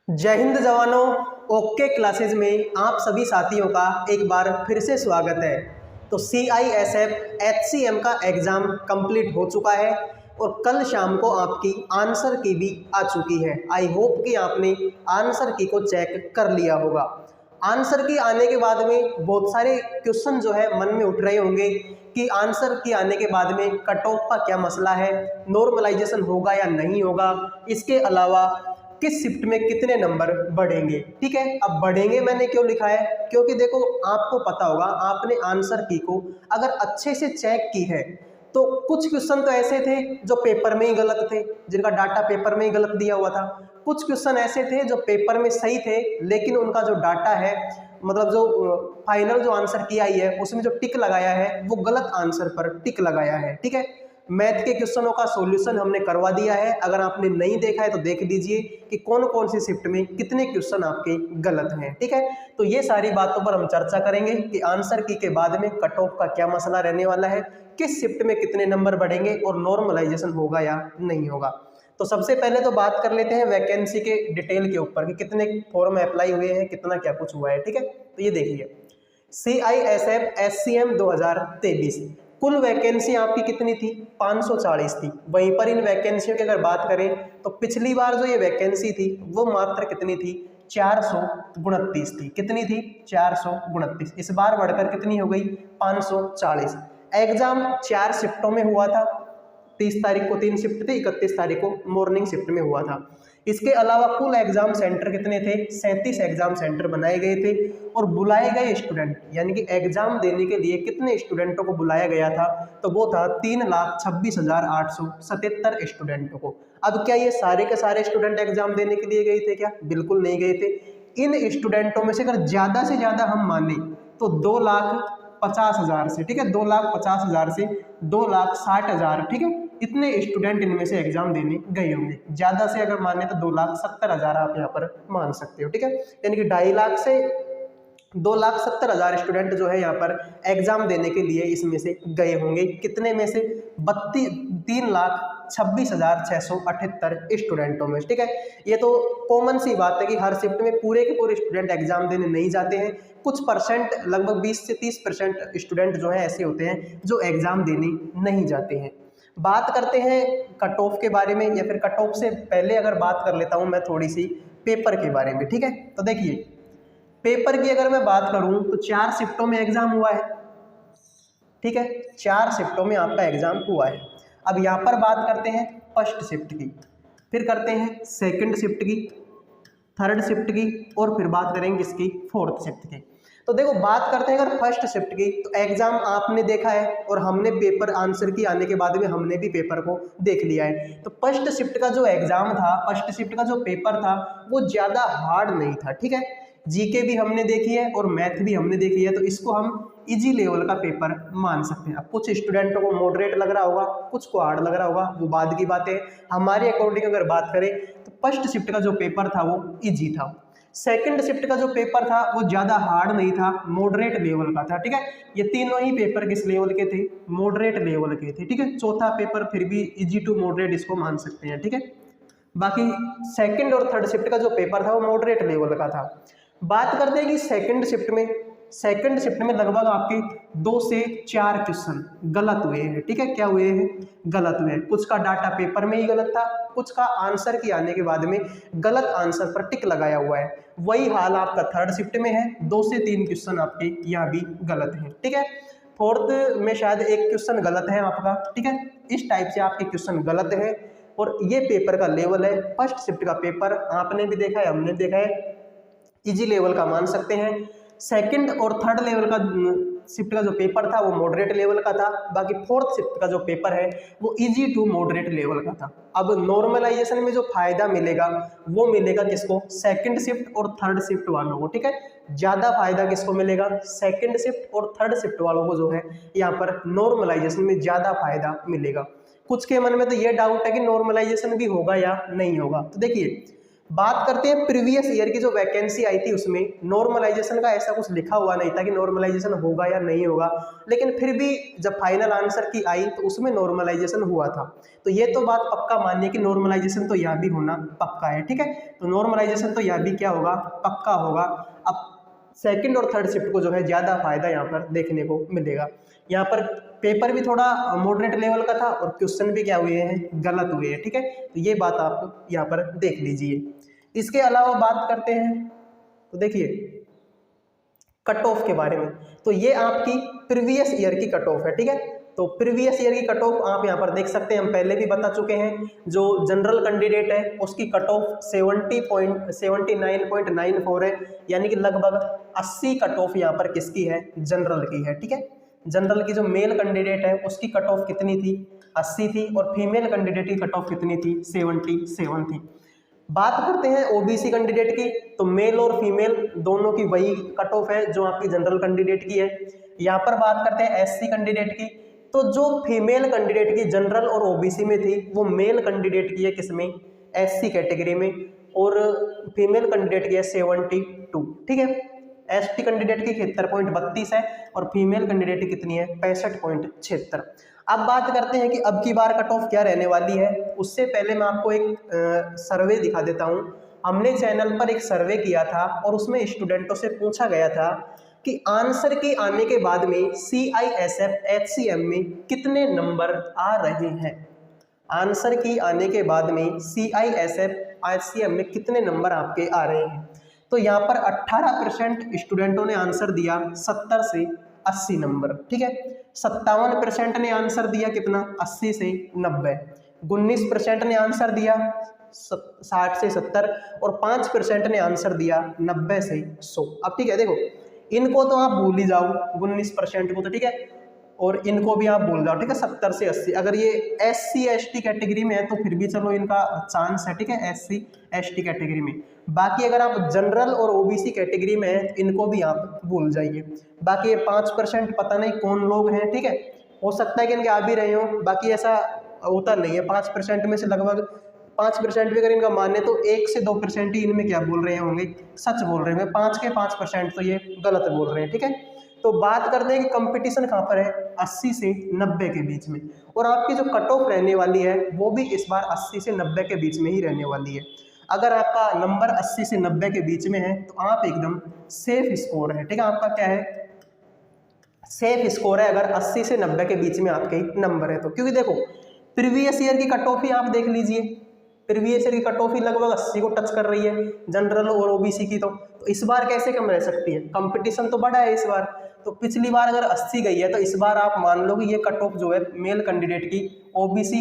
जय हिंद जवानों। Okay classes में आप सभी साथियों का एक बार फिर से स्वागत है। तो CISF HCM का एग्ज़ाम कंप्लीट हो चुका है और कल शाम को आपकी आंसर की भी आ चुकी है। आई होप कि आपने आंसर की को चेक कर लिया होगा। आंसर की आने के बाद में बहुत सारे क्वेश्चन जो है मन में उठ रहे होंगे कि आंसर की आने के बाद में कट ऑफ का क्या मसला है, नॉर्मलाइजेशन होगा या नहीं होगा, इसके अलावा किस शिफ्ट में कितने नंबर बढ़ेंगे। ठीक है, अब बढ़ेंगे मैंने क्यों लिखा है, क्योंकि देखो आपको पता होगा आपने आंसर की को अगर अच्छे से चेक की है तो कुछ क्वेश्चन तो ऐसे थे जो पेपर में ही गलत थे, जिनका डाटा पेपर में ही गलत दिया हुआ था। कुछ क्वेश्चन ऐसे थे जो पेपर में सही थे लेकिन उनका जो डाटा है, मतलब जो फाइनल जो आंसर की आई है उसमें जो टिक लगाया है वो गलत आंसर पर टिक लगाया है। ठीक है, मैथ के क्वेश्चनों का सॉल्यूशन हमने करवा दिया है, अगर आपने नहीं देखा है तो देख लीजिए कि कौन कौन सी शिफ्ट में कितने क्वेश्चन आपके गलत हैं। ठीक है, तो ये सारी बातों पर हम चर्चा करेंगे कि आंसर की के बाद में कट ऑफ का क्या मसला रहने वाला है, किस शिफ्ट में कितने नंबर बढ़ेंगे और नॉर्मलाइजेशन होगा या नहीं होगा। तो सबसे पहले तो बात कर लेते हैं वैकेंसी के डिटेल के ऊपर कि कितने फॉर्म अप्लाई हुए हैं, कितना क्या कुछ हुआ है। ठीक है, तो ये देखिए CISF SCM 2023 कुल वैकेंसी आपकी कितनी थी, 540 थी। वहीं पर इन वैकेंसियों की अगर बात करें तो पिछली बार जो ये वैकेंसी थी वो मात्र कितनी थी, 429 थी। कितनी थी, 429। इस बार बढ़कर कितनी हो गई, 540। एग्जाम 4 शिफ्टों में हुआ था। 30 तारीख को 3 शिफ्ट थे, 31 तारीख को मॉर्निंग शिफ्ट में हुआ था। इसके अलावा कुल एग्जाम सेंटर कितने थे, 37 एग्जाम सेंटर बनाए गए थे और बुलाए गए स्टूडेंट यानी कि एग्जाम देने के लिए कितने स्टूडेंटों को बुलाया गया था, तो वो था 3,26,877 स्टूडेंटों को। अब क्या ये सारे के सारे स्टूडेंट एग्जाम देने के लिए गए थे क्या, बिल्कुल नहीं गए थे। इन स्टूडेंटों में से अगर ज्यादा से ज्यादा हम माने तो 2,50,000 से, ठीक है, 2,50,000 से 2,60,000, ठीक है, इतने स्टूडेंट इनमें से एग्जाम देने गए होंगे। ज्यादा से अगर माने तो 2,70,000 आप यहाँ पर मान सकते हो। ठीक है, यानी कि 2.5 लाख से 2,70,000 स्टूडेंट जो है यहाँ पर एग्जाम देने के लिए इसमें से गए होंगे। कितने में से, 3,26,678 स्टूडेंटों में। ठीक है, ये तो कॉमन सी बात है कि हर शिफ्ट में पूरे के पूरे स्टूडेंट एग्जाम देने नहीं जाते हैं। कुछ परसेंट, लगभग 20 से 30% स्टूडेंट जो है ऐसे होते हैं जो एग्जाम देने नहीं जाते हैं। बात करते हैं कट ऑफ के बारे में, या फिर कट ऑफ से पहले अगर बात कर लेता हूं मैं थोड़ी सी पेपर के बारे में। ठीक है, तो देखिए पेपर की अगर मैं बात करूं तो 4 शिफ्टों में एग्जाम हुआ है। ठीक है, 4 शिफ्टों में आपका एग्जाम हुआ है। अब यहाँ पर बात करते हैं फर्स्ट शिफ्ट की, फिर करते हैं सेकंड शिफ्ट की, थर्ड शिफ्ट की, और फिर बात करेंगे इसकी फोर्थ शिफ्ट की। तो देखो बात करते हैं अगर फर्स्ट शिफ्ट की, तो एग्जाम आपने देखा है और हमने पेपर आंसर की आने के बाद में हमने भी पेपर को देख लिया है। तो फर्स्ट शिफ्ट का जो एग्जाम था, फर्स्ट शिफ्ट का जो पेपर था वो ज्यादा हार्ड नहीं था। ठीक है, जीके भी हमने देखी है और मैथ भी हमने देखी है, तो इसको हम इजी लेवल का पेपर मान सकते हैं। अब कुछ स्टूडेंटों को मॉडरेट लग रहा होगा, कुछ को हार्ड लग रहा होगा, वो बाद की बात है। हमारे अकॉर्डिंग अगर बात करें तो फर्स्ट शिफ्ट का जो पेपर था वो इजी था। सेकंड शिफ्ट का जो पेपर था वो ज्यादा हार्ड नहीं था, मॉडरेट लेवल का था। ठीक है, ये तीनों ही पेपर किस लेवल के थे, मॉडरेट लेवल के थे। ठीक है, चौथा पेपर फिर भी इजी टू मॉडरेट इसको मान सकते हैं। ठीक है, बाकी सेकंड और थर्ड शिफ्ट का जो पेपर था वो मॉडरेट लेवल का था। बात करते हैं कि सेकंड शिफ्ट में लगभग आपके 2 से 4 क्वेश्चन गलत हुए हैं। ठीक है, क्या हुए हैं, गलत हुए हैं। कुछ का डाटा पेपर में ही गलत था, कुछ का आंसर की आने के बाद में गलत आंसर पर टिक लगाया हुआ है। वही हाल आपका थर्ड शिफ्ट में है, 2 से 3 क्वेश्चन आपके यहाँ भी गलत हैं। ठीक है, फोर्थ में शायद एक क्वेश्चन गलत है आपका। ठीक है, इस टाइप से आपके क्वेश्चन गलत है और ये पेपर का लेवल है। फर्स्ट शिफ्ट का पेपर आपने भी देखा है, हमने देखा है, इजी लेवल का मान सकते हैं। सेकंड और थर्ड लेवल का शिफ्ट का जो पेपर था वो मॉडरेट लेवल का था। बाकी फोर्थ शिफ्ट का जो पेपर है वो इजी टू मॉडरेट लेवल का था। अब नॉर्मलाइजेशन में जो फायदा मिलेगा वो मिलेगा किसको, सेकंड शिफ्ट और थर्ड शिफ्ट वालों को। ठीक है, ज्यादा फायदा किसको मिलेगा, सेकंड शिफ्ट और थर्ड शिफ्ट वालों को जो है यहाँ पर नॉर्मलाइजेशन में ज्यादा फायदा मिलेगा। कुछ के मन में तो ये डाउट है कि नॉर्मलाइजेशन भी होगा या नहीं होगा। तो देखिए बात करते हैं प्रीवियस ईयर की जो वैकेंसी आई थी, उसमें नॉर्मलाइजेशन का ऐसा कुछ लिखा हुआ नहीं था कि नॉर्मलाइजेशन होगा या नहीं होगा, लेकिन फिर भी जब फाइनल आंसर की आई तो उसमें नॉर्मलाइजेशन हुआ था। तो ये तो बात पक्का मानिए कि नॉर्मलाइजेशन तो यहाँ भी होना पक्का है, ठीक है। तो नॉर्मलाइजेशन तो यहाँ भी क्या होगा, पक्का होगा। अब सेकंड और थर्ड शिफ्ट को जो है ज़्यादा फायदा यहाँ पर देखने को मिलेगा। यहाँ पर पेपर भी थोड़ा मॉडरेट लेवल का था और क्वेश्चन भी क्या हुए हैं, गलत हुए हैं, ठीक है। तो ये बात आप यहाँ पर देख लीजिए। इसके अलावा बात करते हैं तो देखिए कट ऑफ के बारे में। तो ये आपकी प्रीवियस ईयर की कट ऑफ है, ठीक है। तो प्रीवियस ईयर की कट ऑफ आप यहाँ पर देख सकते हैं, हम पहले भी बता चुके हैं। जो जनरल कैंडिडेट है उसकी कट ऑफ 79.94 है, यानी कि लगभग 80 कट ऑफ यहाँ पर किसकी है, जनरल की है, ठीक है। जनरल की जो मेल कैंडिडेट है उसकी कट ऑफ कितनी थी, 80 थी, और फीमेल कैंडिडेट की कट ऑफ कितनी थी, 77 थी। बात करते हैं ओबीसी कैंडिडेट की, तो मेल और फीमेल दोनों की वही कट ऑफ है जो आपकी जनरल कैंडिडेट की है। यहाँ पर बात करते हैं एससी कैंडिडेट की, तो जो फीमेल कैंडिडेट की जनरल और ओबीसी में थी वो मेल कैंडिडेट की है किसमें, एससी कैटेगरी में, और फीमेल कैंडिडेट की है 72, ठीक है। एसटी कैंडिडेट की 73.32 है और फीमेल कैंडिडेट की कितनी है, 65.76। अब बात करते हैं कि अब की बार कट ऑफ क्या रहने वाली है। उससे पहले मैं आपको एक सर्वे दिखा देता हूं। हमने चैनल पर एक सर्वे किया था और उसमें स्टूडेंटों से पूछा गया था कि आंसर के आने के बाद में CISF HCM में कितने नंबर आ रहे हैं। आंसर की आने के बाद में CISF HCM में कितने नंबर आपके आ रहे हैं। तो यहाँ पर 18% स्टूडेंटों ने आंसर दिया 70 से 80 नंबर, ठीक है। 57% ने आंसर दिया कितना, 80 से 90। 19% ने आंसर दिया 60 से 70 और 5% ने आंसर दिया 90 से 100। अब ठीक है, देखो इनको तो आप भूल ही जाओ 19% को, तो ठीक है, और इनको भी आप भूल जाओ, ठीक है। 70 से 80 अगर ये SC ST कैटेगरी में है तो फिर भी चलो इनका चांस है, ठीक है, SC ST कैटेगरी में। बाकी अगर आप जनरल और OBC कैटेगरी में है तो इनको भी आप भूल जाइए। बाकी ये 5% पता नहीं कौन लोग हैं, ठीक है, हो सकता है कि इनके आ भी रहे हो, बाकी ऐसा होता नहीं है। 5% में से लगभग 5% भी अगर इनका माने तो 1 से 2% ही इनमें क्या बोल रहे होंगे, सच बोल रहे होंगे। 5 के 5% तो ये गलत बोल रहे हैं, ठीक है। तो बात करते हैं कि कंपटीशन कहाँ पर है, 80 से 90 के बीच में, और आपकी जो कट ऑफ रहने वाली है वो भी इस बार 80 से 90 के बीच में ही रहने वाली है। अगर आपका नंबर 80 से 90 के बीच में है तो आप एकदम सेफ स्कोर है, ठीक है। आपका क्या है, सेफ स्कोर है अगर 80 से 90 के बीच में आपके नंबर है तो। क्योंकि देखो प्रीवियस ईयर की कट ऑफ ही आप देख लीजिए, प्रीवियस ईयर की कट ऑफ ही लगभग 80 को टच कर रही है जनरल और OBC की, तो इस बार कैसे कम रह सकती है, कंपटीशन तो बड़ा है इस बार। तो पिछली बार अगर 80 गई है तो इस बार आप मान लो कि ये कट ऑफ जो है मेल कैंडिडेट की OBC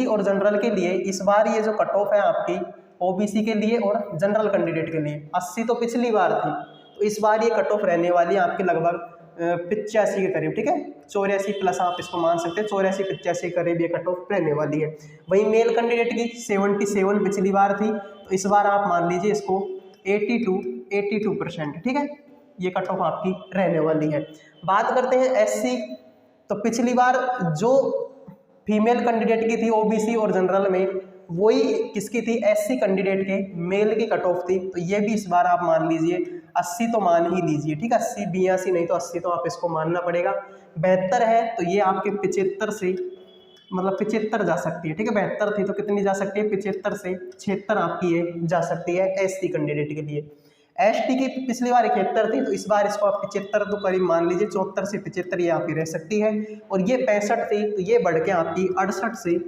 और जनरल के लिए, इस बार ये जो कट ऑफ है आपकी OBC के लिए और जनरल कैंडिडेट के लिए 80 तो पिछली बार थी, तो इस बार ये कट ऑफ रहने वाली है आपकी लगभग 85 के करीब, ठीक है। 84 प्लस आप इसको मान सकते हैं, 84-85 के करीब ये कट ऑफ रहने वाली है। वही मेल कैंडिडेट की 77 पिछली बार थी, तो इस बार आप मान लीजिए इसको 82%, ठीक है, ये कट ऑफ आपकी रहने वाली है। बात करते हैं SC, तो पिछली बार जो फीमेल कैंडिडेट की थी OBC और जनरल में, वही किसकी थी, SC कैंडिडेट के मेल की कट ऑफ थी, तो ये भी इस बार आप मान लीजिए 80 तो मान ही लीजिए, ठीक है। 80 82 नहीं तो 80 तो आप इसको मानना पड़ेगा। 72 है तो ये आपके 75 से मतलब 75 जा सकती है, ठीक है। 72 थी तो कितनी जा सकती है, 75 से 76 आपकी ये जा सकती है SC कैंडिडेट के लिए। ST की पिछली बार 71 थी तो इस बार इसको आप 75 तो करीब मान लीजिए, 74 से 75 ये आपकी रह सकती है। और ये 65 थी तो ये बढ़ के आपकी 68 से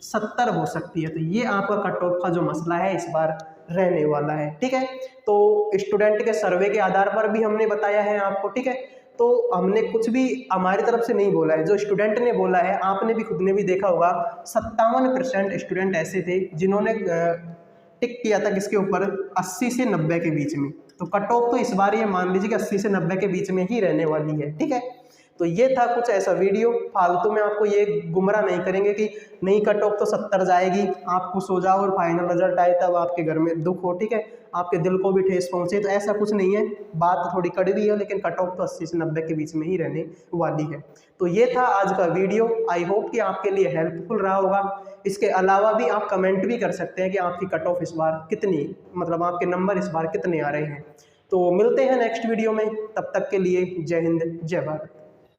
70 हो सकती है। तो ये आपका कट ऑफ का जो मसला है इस बार रहने वाला है, ठीक है। तो स्टूडेंट के सर्वे के आधार पर भी हमने बताया है आपको, ठीक है। तो हमने कुछ भी हमारी तरफ से नहीं बोला है, जो स्टूडेंट ने बोला है आपने भी खुद ने भी देखा होगा। 57% स्टूडेंट ऐसे थे जिन्होंने टिक किया था किसके ऊपर, 80 से 90 के बीच में। तो कट ऑफ तो इस बार ये मान लीजिए कि 80 से 90 के बीच में ही रहने वाली है, ठीक है। तो ये था कुछ ऐसा वीडियो, फालतू में आपको ये गुमराह नहीं करेंगे कि नहीं कट ऑफ तो 70 जाएगी, आप खुश हो जाओ और फाइनल रिजल्ट आए तब आपके घर में दुख हो, ठीक है, आपके दिल को भी ठेस पहुंचे, तो ऐसा कुछ नहीं है। बात थोड़ी कड़वी है लेकिन कट ऑफ तो 80 से 90 के बीच में ही रहने वाली है। तो ये था आज का वीडियो, आई होप कि आपके लिए हेल्पफुल रहा होगा। इसके अलावा भी आप कमेंट भी कर सकते हैं कि आपकी कट ऑफ इस बार कितनी, मतलब आपके नंबर इस बार कितने आ रहे हैं। तो मिलते हैं नेक्स्ट वीडियो में, तब तक के लिए जय हिंद जय भारत।